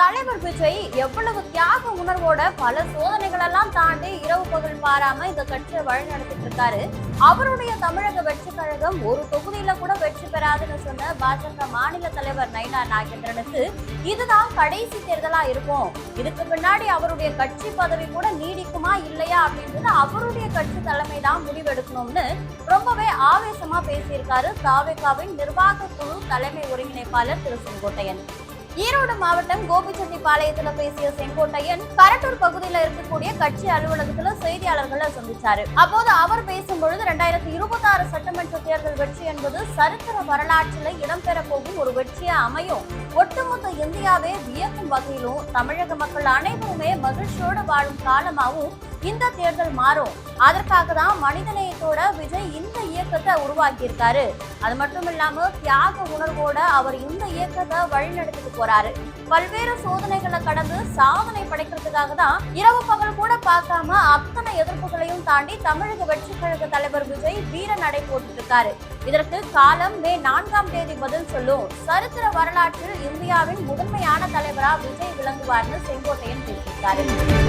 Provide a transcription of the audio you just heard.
தலைவர் விஜய் எவ்வளவு தியாக உணர்வோட பல சோதனைகள் எல்லாம் தாண்டி இரவு பகல் பாராம இந்த கட்சியை வழிநடத்திட்டு இருக்காரு. அவருடைய தமிழக வெற்றி கழகம் ஒரு தொகுதியில கூட வெற்றி பெறாதுன்னு சொன்ன பாஜக மாநில தலைவர் நயினா நாகேந்திரனுக்கு இதுதான் கடைசி தேர்தலா இருக்கும், இதுக்கு பின்னாடி அவருடைய கட்சி பதவி கூட நீடிக்குமா இல்லையா அப்படின்றது அவருடைய கட்சி தலைமை தான் முடிவெடுக்கணும்னு ரொம்பவே ஆவேசமா பேசியிருக்காரு தாவேகாவின் நிர்வாக குழு தலைமை ஒருங்கிணைப்பாளர் திரு செங்கோட்டையன். ஈரோடு மாவட்டம் கோபிச்செட்டிப்பாளையத்துல பேசிய செங்கோட்டையன் கரட்டூர் பகுதியில இருக்கக்கூடிய கட்சி அலுவலகத்துல செய்தியாளர்களை சந்திச்சாரு. அப்போது அவர் பேசும்பொழுது 2026 சட்டமன்ற தேர்தல் வெற்றி என்பது சரித்திர வரலாற்றில் இடம்பெற போகும் ஒரு வெற்றியா அமையும், ஒட்டுமொத்த இந்தியாவே வியக்கும் வகையிலும் தமிழக மக்கள் அனைவருமே மகிழ்ச்சியோடு வாழும் காலமாகவும் இந்த தேர்தல் மாறும், அதற்காக தான் மனிதநேயத்தோட விஜய் இந்த இயக்கத்தை உருவாக்கி இருக்காரு. அது மட்டும் இல்லாம தியாக உணர்வோட அவர் இந்த இயக்கத்தை வழிநடத்திட்டு போறாரு. பல்வேறு சோதனைகளை கடந்து சாதனை படைக்கிறதுக்காக தான் இரவு பகல் கூட பார்க்காம அத்தனை எதிர்ப்புகளையும் தாண்டி தமிழக வெற்றி கழக தலைவர் விஜய் வீர நடை போட்டு இருக்காரு. இதற்கு காலம் மே 4ஆம் தேதி பதில் சொல்லும், சரித்திர வரலாற்றில் இந்தியாவின் முதன்மையான தலைவரா விஜய் விளங்குவார்னு செங்கோட்டையன் பேசியிருக்காரு.